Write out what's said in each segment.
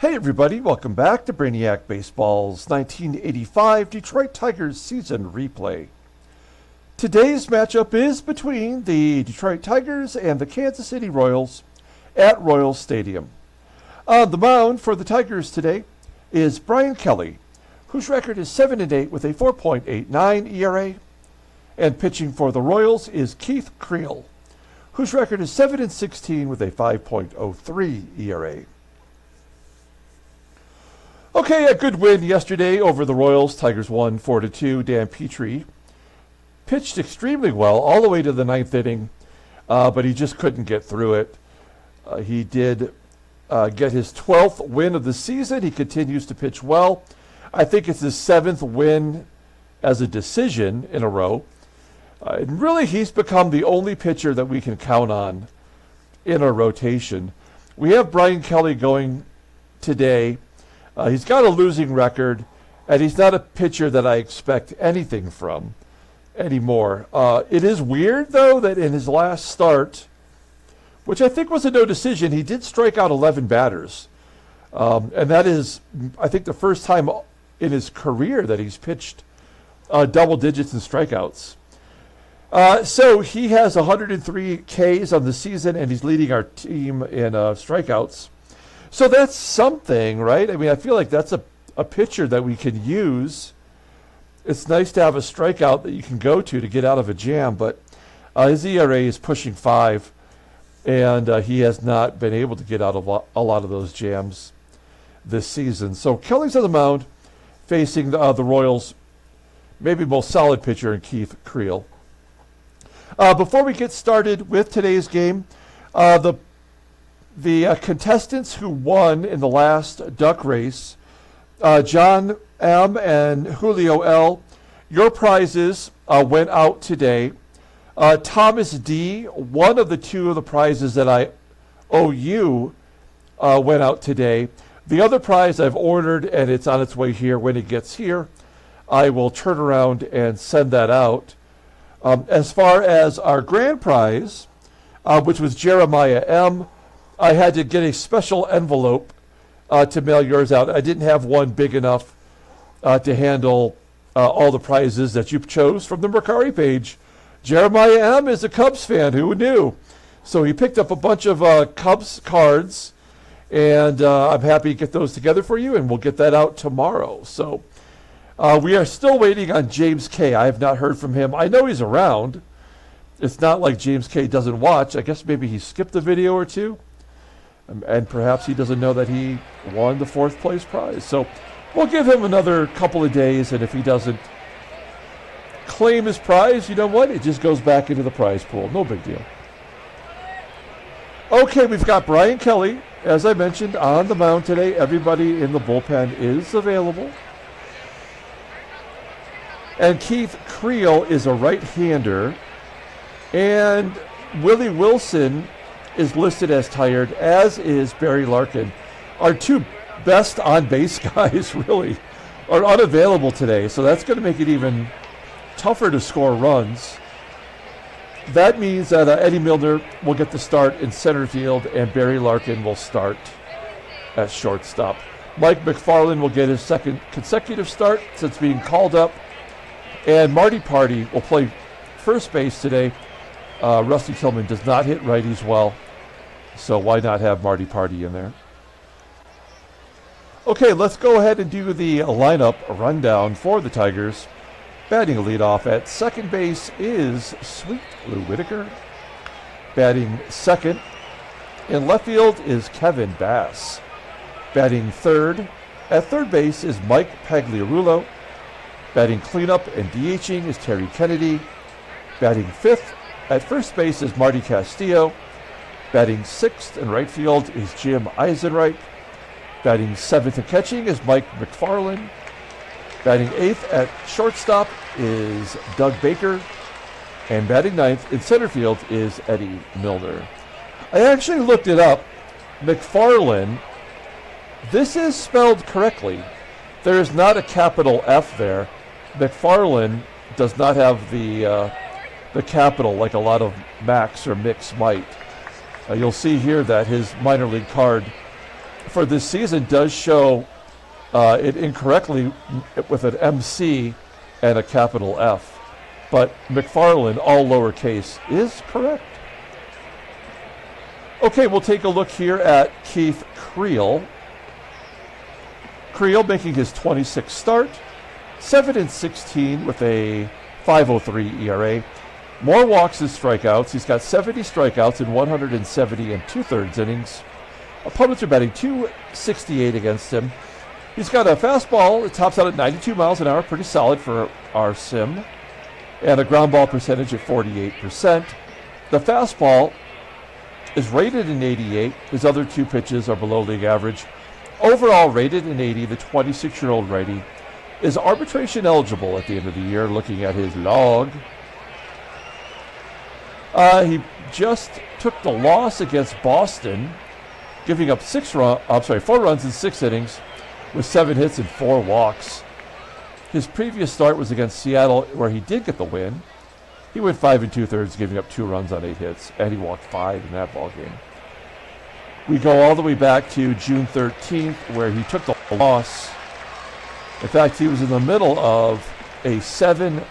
Hey everybody, welcome back to Brainiac Baseball's 1985 Detroit Tigers season replay. Today's matchup is between the Detroit Tigers and the Kansas City Royals at Royals Stadium. On the mound for the Tigers today is Brian Kelly, whose record is 7-8 with a 4.89 ERA, and pitching for the Royals is Keith Creel, whose record is 7-16 with a 5.03 ERA. Okay, a good win yesterday over the Royals. Tigers won 4-2. Dan Petrie pitched extremely well all the way to the ninth inning, but he just couldn't get through it. He did get his 12th win of the season. He continues to pitch well. I think it's his 7th win as a decision in a row. And really, he's become the only pitcher that we can count on in our rotation. We have Brian Kelly going today. He's got a losing record, and he's not a pitcher that I expect anything from anymore. It is weird, though, that in his last start, which I think was a no decision, he did strike out 11 batters. And that is, I think, the first time in his career that he's pitched double digits in strikeouts. So he has 103 Ks on the season, and he's leading our team in strikeouts. So that's something, right? I mean, I feel like that's a pitcher that we can use. It's nice to have a strikeout that you can go to get out of a jam, but his ERA is pushing 5, and he has not been able to get out of a lot of those jams this season. So Kelly's on the mound facing the Royals' maybe most solid pitcher in Keith Creel. Before we get started with today's game, the contestants who won in the last duck race, John M. and Julio L., your prizes went out today. Thomas D., one of the two of the prizes that I owe you, went out today. The other prize I've ordered, and it's on its way here. When it gets here, I will turn around and send that out. As far as our grand prize, which was Jeremiah M., I had to get a special envelope to mail yours out. I didn't have one big enough to handle all the prizes that you chose from the Mercari page. Jeremiah M. is a Cubs fan. Who knew? So he picked up a bunch of Cubs cards, and I'm happy to get those together for you, and we'll get that out tomorrow. So we are still waiting on James K. I have not heard from him. I know he's around. It's not like James K. doesn't watch. I guess maybe he skipped a video or two. And perhaps he doesn't know that he won the 4th place prize. So we'll give him another couple of days, and if he doesn't claim his prize, you know what? It just goes back into the prize pool. No big deal. Okay, we've got Brian Kelly, as I mentioned, on the mound today. Everybody in the bullpen is available. And Keith Creel is a right-hander. And Willie Wilson is listed as tired, as is Barry Larkin. Our two best on-base guys really are unavailable today, so that's going to make it even tougher to score runs. That means that Eddie Milner will get the start in center field, and Barry Larkin will start at shortstop. Mike McFarlane will get his 2nd consecutive start since being called up, and Marty Party will play first base today. Rusty Tillman does not hit righties well, so why not have Marty Party in there? Okay, let's go ahead and do the lineup rundown for the Tigers. Batting leadoff at second base is Sweet Lou Whitaker. Batting second in left field is Kevin Bass. Batting third at third base is Mike Pagliarulo. Batting cleanup and DHing is Terry Kennedy. Batting fifth at first base is Marty Castillo. Batting sixth in right field is Jim Eisenreich. Batting seventh and catching is Mike McFarlane. Batting eighth at shortstop is Doug Baker. And batting ninth in center field is Eddie Milner. I actually looked it up. McFarlane, this is spelled correctly. There is not a capital F there. McFarlane does not have the capital like a lot of Macs or Mix might. You'll see here that his minor league card for this season does show it incorrectly with an MC and a capital F. But MacFarlane, all lowercase, is correct. Okay, we'll take a look here at Keith Creel. Creel making his 26th start, 7-16 with a 5.03 ERA. More walks than strikeouts. He's got 70 strikeouts in 170 2/3 innings. Opponents are batting .268 against him. He's got a fastball that tops out at 92 miles an hour, pretty solid for our sim, and a ground ball percentage at 48%. The fastball is rated in 88. His other two pitches are below league average. Overall rated in 80, the 26-year-old righty is arbitration eligible at the end of the year, looking at his log. He just took the loss against Boston, giving up 4 runs in 6 innings with 7 hits and 4 walks. His previous start was against Seattle, where he did get the win. He went 5 2/3, giving up 2 runs on 8 hits, and he walked 5 in that ball game. We go all the way back to June 13th, where he took the loss. In fact, he was in the middle of a 7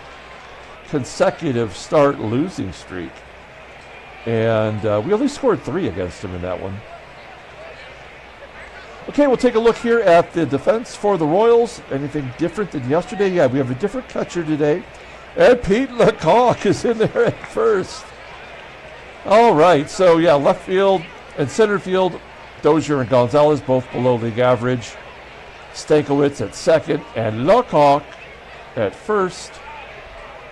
consecutive start losing streak. And we only scored 3 against him in that one. Okay, we'll take a look here at the defense for the Royals. Anything different than yesterday? Yeah, we have a different catcher today. And Pete LaCOCK is in there at first. All right, so yeah, left field and center field, Dozier and Gonzalez both below league average. Stankiewicz at second and LaCOCK at first.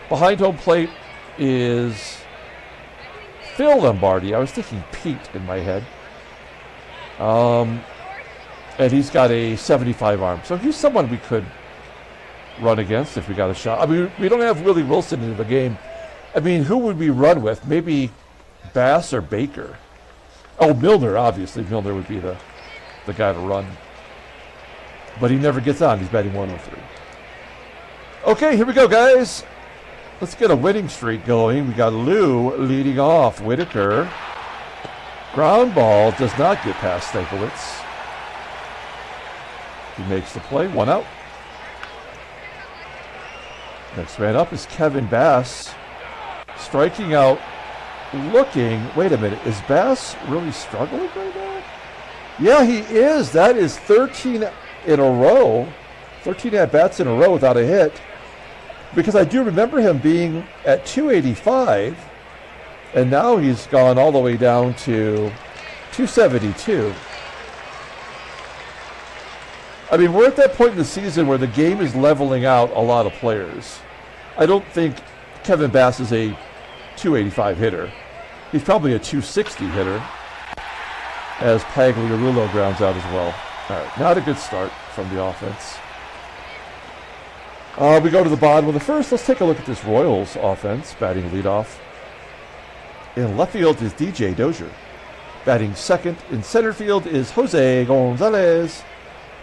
Behind home plate is Phil Lombardi. I was thinking Pete in my head. And he's got a 75 arm. So he's someone we could run against if we got a shot. I mean, we don't have Willie Wilson in the game. I mean, who would we run with? Maybe Bass or Baker. Oh, Milner, obviously. Milner would be the guy to run. But he never gets on. He's batting 103. Okay, here we go, guys. Let's get a winning streak going. We got Lou leading off. Whitaker. Ground ball does not get past Stankiewicz. He makes the play. 1 out. Next man up is Kevin Bass. Striking out, looking. Wait a minute. Is Bass really struggling right now? Yeah, he is. That is 13 in a row. 13 at-bats in a row without a hit. Because I do remember him being at 285, and now he's gone all the way down to 272. I mean, we're at that point in the season where the game is leveling out a lot of players. I don't think Kevin Bass is a 285 hitter. He's probably a 260 hitter, as Pagliarulo grounds out as well. All right, not a good start from the offense. We go to the bottom of the first. Let's take a look at this Royals offense, batting leadoff. In left field is DJ Dozier. Batting second in center field is Jose Gonzalez.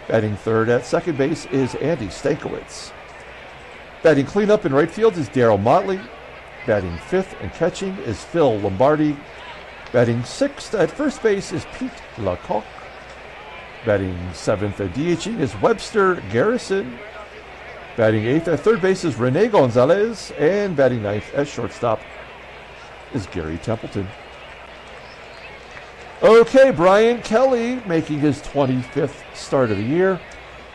Batting third at second base is Andy Stankiewicz. Batting cleanup in right field is Darryl Motley. Batting fifth and catching is Phil Lombardi. Batting sixth at first base is Pete LaCock. Batting seventh and DHing is Webster Garrison. Batting eighth at third base is Rene Gonzalez. And batting ninth at shortstop is Garry Templeton. Okay, Brian Kelly making his 25th start of the year.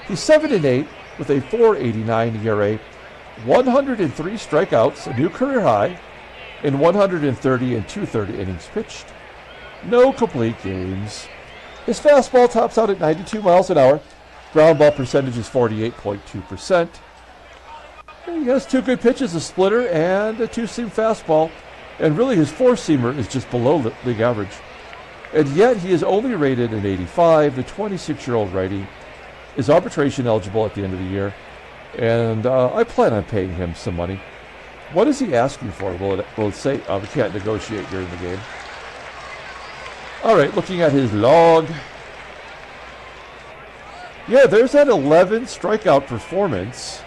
He's 7-8 with a 4.89 ERA, 103 strikeouts, a new career high, in 130 2/3 innings pitched. No complete games. His fastball tops out at 92 miles an hour. Ground ball percentage is 48.2%. He has 2 good pitches, a splitter and a 2-seam fastball. And really his 4-seamer is just below league average. And yet he is only rated an 85. The 26-year-old righty is arbitration eligible at the end of the year. And I plan on paying him some money. What is he asking for? Will it say we can't negotiate during the game? All right, looking at his log. Yeah, there's that 11 strikeout performance.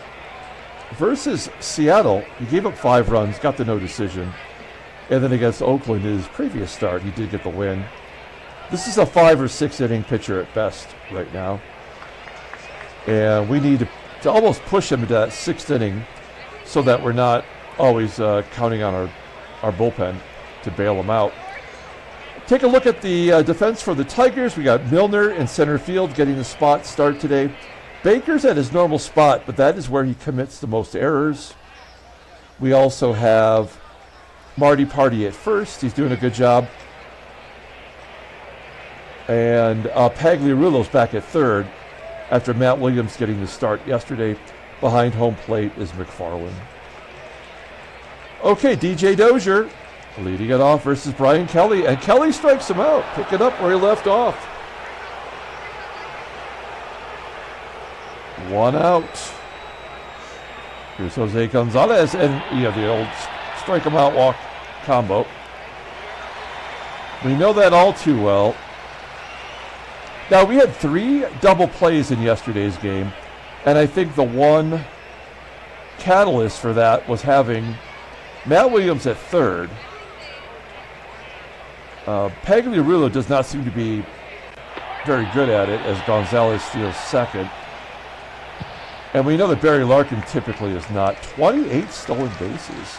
Versus Seattle, he gave up 5 runs, got the no decision. And then against Oakland, his previous start, he did get the win. This is a 5 or 6 inning pitcher at best right now. And we need to almost push him into that 6th inning so that we're not always counting on our bullpen to bail him out. Take a look at the defense for the Tigers. We got Milner in center field getting the spot start today. Baker's at his normal spot, but that is where he commits the most errors. We also have Marty at first. He's doing a good job. And Pagliarulo's back at third after Matt Williams getting the start yesterday. Behind home plate is MacFarlane. Okay, DJ Dozier leading it off versus Brian Kelly. And Kelly strikes him out, picking up where he left off. 1 out. Here's Jose Gonzalez. And the old strike him out walk combo. We know that all too well. Now, we had 3 double plays in yesterday's game, and I think the one catalyst for that was having Matt Williams at third. Pagliarulo does not seem to be very good at it as Gonzalez steals second. And we know that Barry Larkin typically is not. 28 stolen bases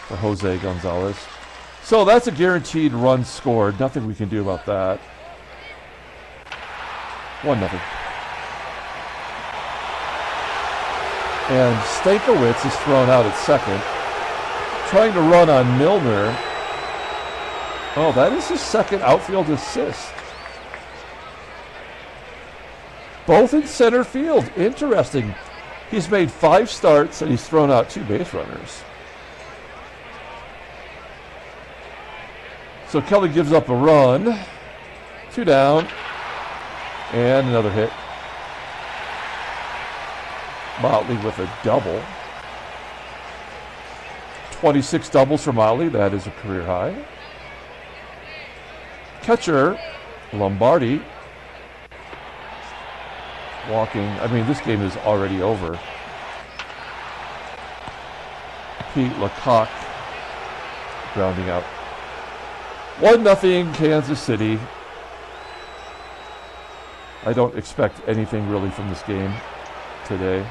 for Jose Gonzalez. So that's a guaranteed run scored. Nothing we can do about that. 1-0. And Stankiewicz is thrown out at second. Trying to run on Milner. Oh, that is his second outfield assist. Both in center field. Interesting. He's made 5 starts and he's thrown out 2 base runners. So Kelly gives up a run. 2 down. And another hit. Motley with a double. 26 doubles for Motley. That is a career high. Catcher, Lombardi. Walking. I mean, this game is already over. Pete LaCock grounding out. 1-0 Kansas City. I don't expect anything really from this game today.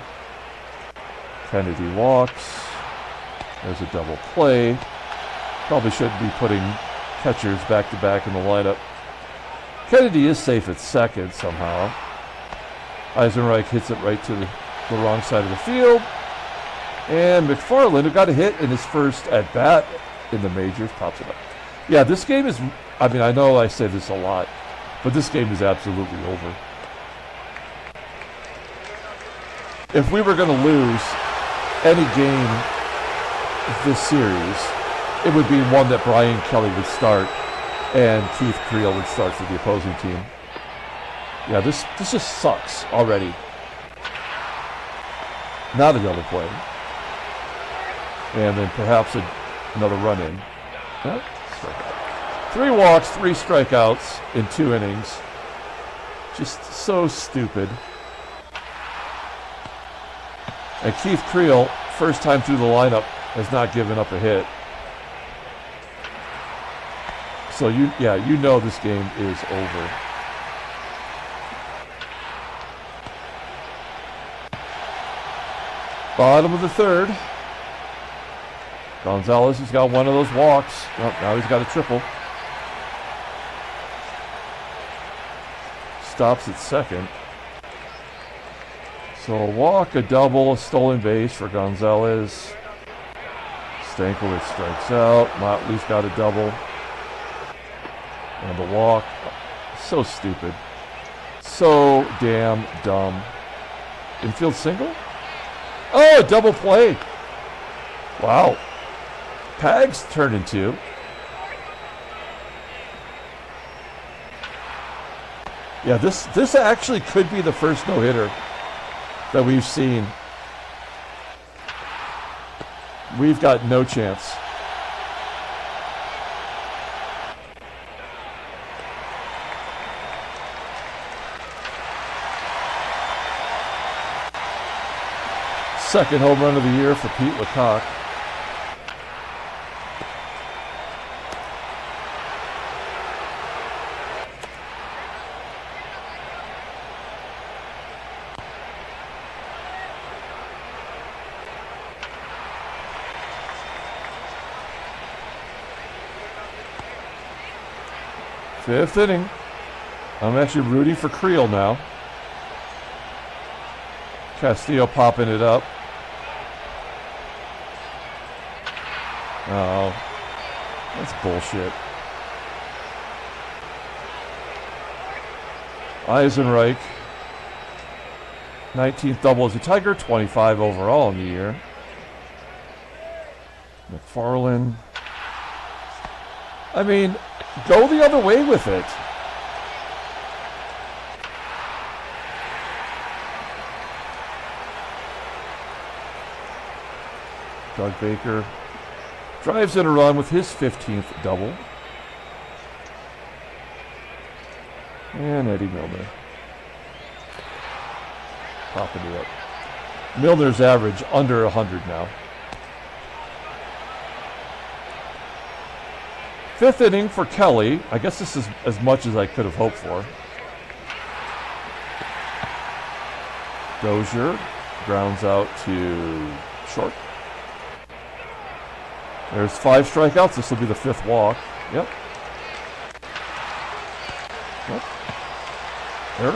Kennedy walks. There's a double play. Probably shouldn't be putting catchers back-to-back in the lineup. Kennedy is safe at second somehow. EISENREICH hits it right to the wrong side of the field. And MacFarlane, who got a hit in his first at-bat in the majors, pops it up. Yeah, this game is, I mean, I know I say this a lot, but this game is absolutely over. If we were going to lose any game this series, it would be one that Brian Kelly would start and Keith Creel would start for the opposing team. Yeah, this just sucks already. Not a double play. And then perhaps another run in. Huh? 3 walks, 3 strikeouts in 2 innings. Just so stupid. And Keith Creel, first time through the lineup, has not given up a hit. So you know this game is over. Bottom of the third. Gonzalez has got one of those walks. Oh, now he's got a triple. Stops at second. So a walk, a double, a stolen base for Gonzalez. Stankiewicz strikes out. Motley's got a double. And a walk. So stupid. So damn dumb. Infield single? Oh, a double play. Wow. Pags turned into. Yeah, this actually could be the first no-hitter that we've seen. We've got no chance. Second home run of the year for Pete LaCock. Fifth inning. I'm actually rooting for Creel now. Castillo popping it up. Oh, that's bullshit. EISENREICH, 19th double as a Tiger, 25 overall in the year. MacFarlane. I mean, go the other way with it. Doug Baker drives in a run with his 15th double. And Eddie Milner. Popping it up. Milner's average under 100 now. Fifth inning for Kelly. I guess this is as much as I could have hoped for. Dozier grounds out to short. There's 5 strikeouts. This will be the 5th walk. Yep. Yep. There.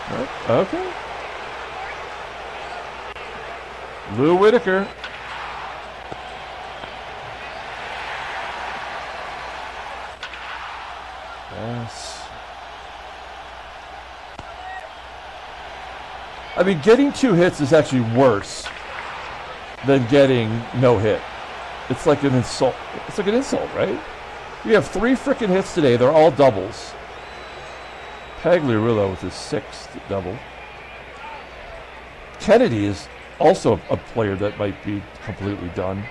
Right. Okay. Lou Whitaker. Yes. I mean, getting 2 hits is actually worse than getting no hit. It's like an insult. It's like an insult, right? We have 3 freaking hits today. They're all doubles. Pagliarulo with his 6th double. Kennedy is also a player that might be completely done.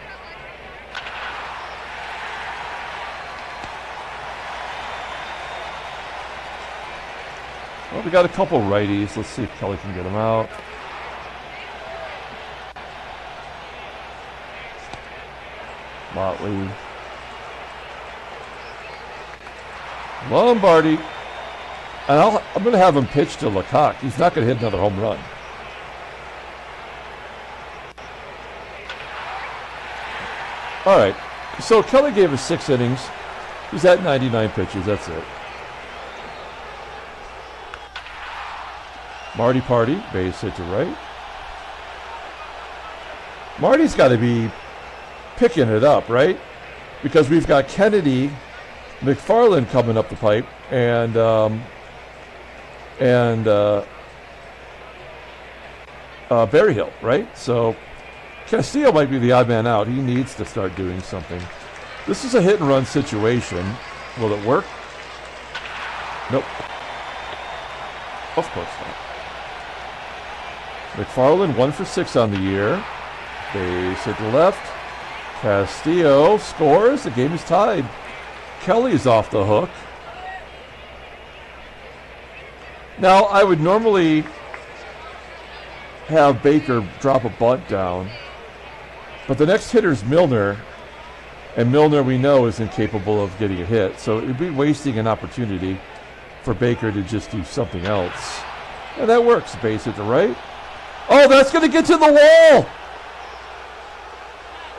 Well, we got a couple righties. Let's see if Kelly can get them out. Motley. Lombardi. And I'm going to have him pitch to LaCOCK. He's not going to hit another home run. All right. So Kelly gave us 6 innings. He's at 99 pitches. That's it. Marty Party, base hit to right. Marty's got to be picking it up, right? Because we've got Kennedy, MacFarlane coming up the pipe, and Berryhill, right? So Castillo might be the odd man out. He needs to start doing something. This is a hit and run situation. Will it work? Nope. Of course not. MacFarlane 1 for 6 on the year. Base hit to left. Castillo scores. The game is tied. Kelly's off the hook. Now, I would normally have Baker drop a bunt down, but the next hitter's Milner, and Milner we know is incapable of getting a hit, so it would be wasting an opportunity for Baker to just do something else. And that works. Base hit to right. Oh, that's going to get to the wall!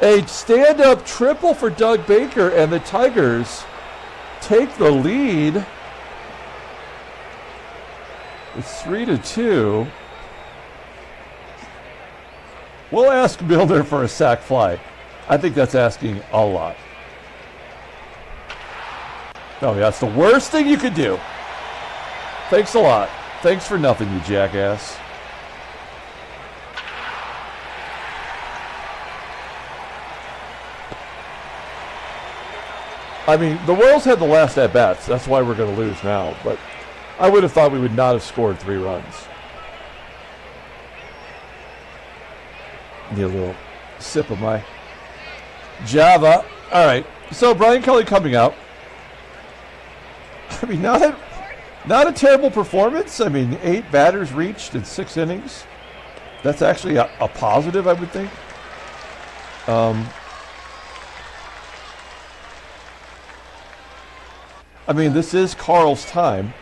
A stand-up triple for Doug Baker, and the Tigers take the lead. It's 3-2. We'll ask Milner for a sac fly. I think that's asking a lot. Oh, yeah, that's the worst thing you could do. Thanks a lot. Thanks for nothing, you jackass. I mean, the Royals had the last at-bats. That's why we're going to lose now. But I would have thought we would not have scored 3 runs. Need a little sip of my Java. All right. So Brian Kelly coming out. I mean, not a terrible performance. I mean, 8 batters reached in 6 innings. That's actually a positive, I would think. I mean, this is Carl's time.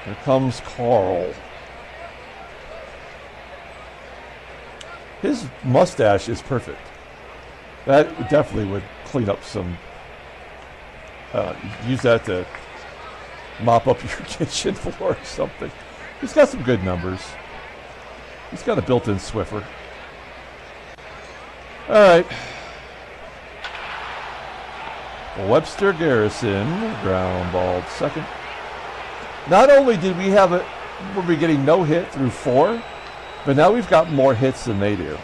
Here comes Carl. His mustache is perfect. That definitely would clean up some Use that to mop up your kitchen floor or something. He's got some good numbers. He's got a built-in Swiffer. All right. Webster Garrison, ground ball second. Not only did we have it, were we getting no hit through 4, but now we've got more hits than they do.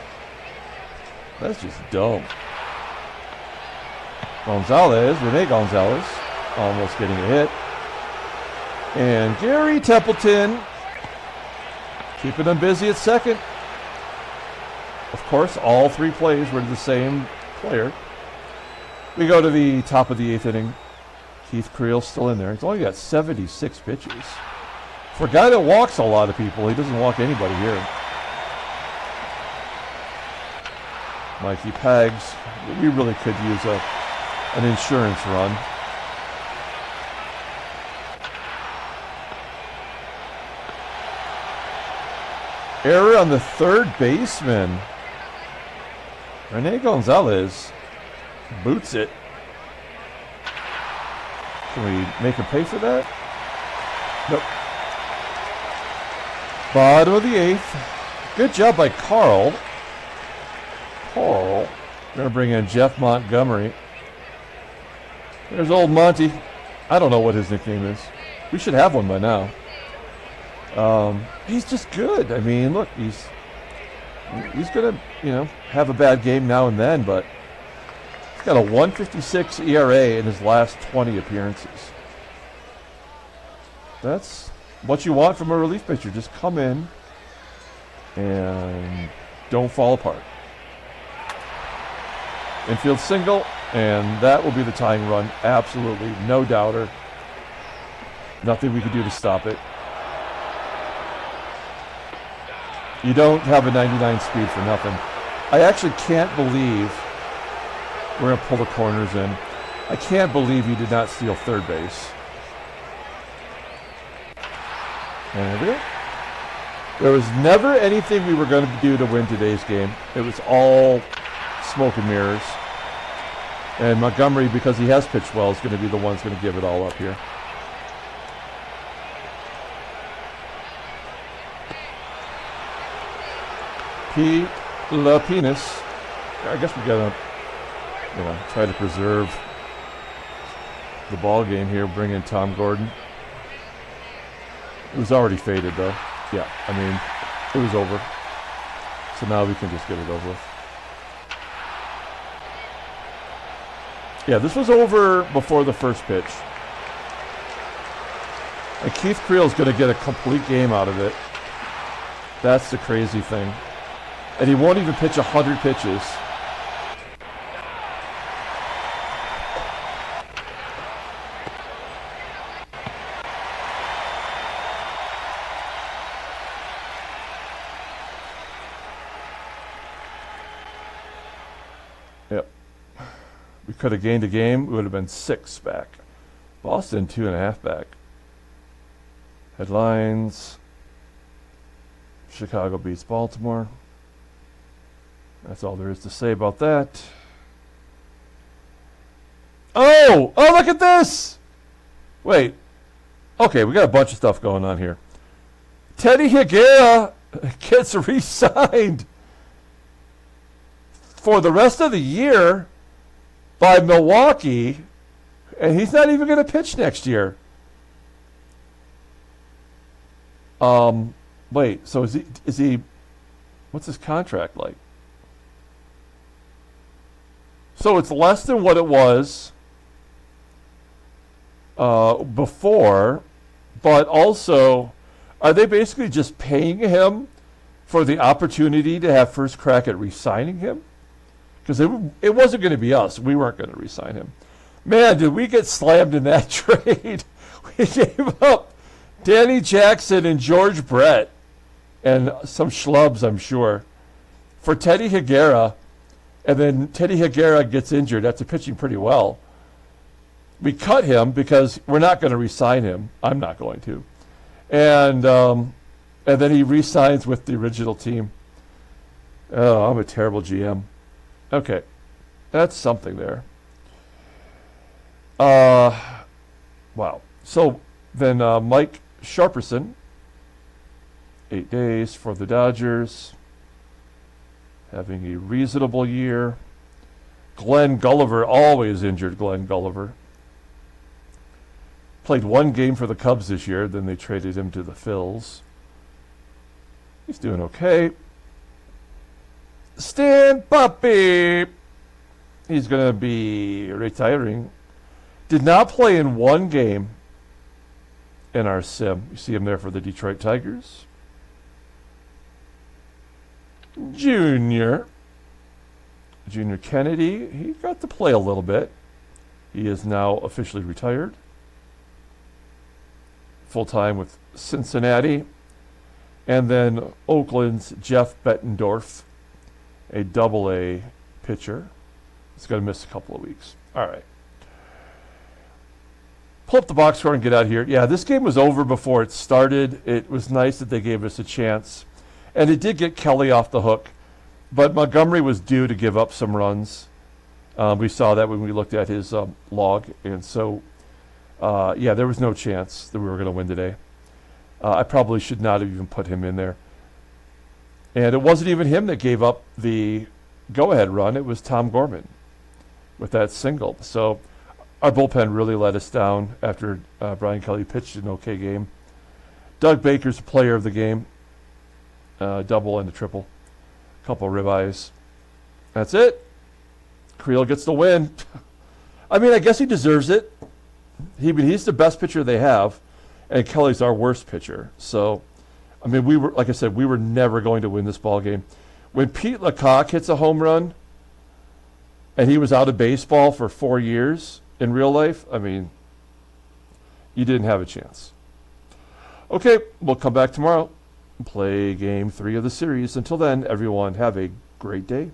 That's just dumb. Gonzalez, Rene Gonzalez, almost getting a hit. And Garry Templeton, keeping them busy at second. Of course, all 3 plays were to the same player. We go to the top of the 8th inning. Keith Creel still in there. He's only got 76 pitches. For a guy that walks a lot of people, he doesn't walk anybody here. Mikey Pags, we really could use an insurance run. Error on the third baseman. Rene Gonzalez boots it. Can we make him pay for that? Nope. Bottom of the 8th. Good job by Carl. We're going to bring in Jeff Montgomery. There's old Monty. I don't know what his nickname is. We should have one by now. He's just good. I mean, look, he's going to, have a bad game now and then, but he's got a 1.56 ERA in his last 20 appearances. That's what you want from a relief pitcher. Just come in and don't fall apart. Infield single, and that will be the tying run. Absolutely, no doubter. Nothing we could do to stop it. You don't have a 99 speed for nothing. I actually can't believe we're going to pull the corners in. I can't believe he did not steal third base. And there we go. There was never anything we were going to do to win today's game. It was all smoke and mirrors. And Montgomery, because he has pitched well, is going to be the one who's going to give it all up here. Pete Lapinas. I guess we got to try to preserve the ball game here. Bring in Tom Gordon. It was already faded, though. Yeah, I mean, it was over. So now we can just get it over with. Yeah, this was over before the first pitch. And Keith Creel is going to get a complete game out of it. That's the crazy thing. And he won't even pitch 100 pitches. Yep. We could have gained a game. We would have been 6 back. Boston 2.5 back. Headlines. Chicago beats Baltimore. That's all there is to say about that. Oh, look at this. Wait. Okay, we got a bunch of stuff going on here. Teddy Higuera gets re-signed for the rest of the year by Milwaukee, and he's not even going to pitch next year. Wait, so is he what's his contract like? So it's less than what it was before, but also, are they basically just paying him for the opportunity to have first crack at re-signing him? Because it wasn't going to be us. We weren't going to re-sign him. Man, did we get slammed in that trade. We gave up Danny Jackson and George Brett and some schlubs, I'm sure, for Teddy Higuera. And then Teddy Higuera gets injured after pitching pretty well. We cut him because we're not going to re-sign him. I'm not going to. And then he re-signs with the original team. Oh, I'm a terrible GM. Okay. That's something there. Wow. So then Mike Sharperson, 8 days for the Dodgers, having a reasonable year. Glenn Gulliver, always injured Glenn Gulliver. Played one game for the Cubs this year, then they traded him to the Phils. He's doing okay. Stan Puppy, he's going to be retiring. Did not play in one game in our sim. You see him there for the Detroit Tigers. Junior Kennedy, he got to play a little bit. He is now officially retired. Full-time with Cincinnati. And then Oakland's Jeff Bettendorf, a double-A pitcher. He's going to miss a couple of weeks. All right. Pull up the box score and get out of here. Yeah, this game was over before it started. It was nice that they gave us a chance. And it did get Kelly off the hook. But Montgomery was due to give up some runs. We saw that when we looked at his log. And so, yeah, there was no chance that we were going to win today. I probably should not have even put him in there. And it wasn't even him that gave up the go-ahead run. It was Tom Gorman with that single. So our bullpen really let us down after Brian Kelly pitched an okay game. Doug Baker's the player of the game. Double and a triple. Couple ribeyes. That's it. Creel gets the win. I mean, I guess he deserves it. He's the best pitcher they have, and Kelly's our worst pitcher. So, I mean, we were, like I said, we were never going to win this ball game. When Pete LaCock hits a home run, and he was out of baseball for 4 years in real life, I mean, you didn't have a chance. Okay, we'll come back tomorrow and play game 3 of the series. Until then, everyone, have a great day.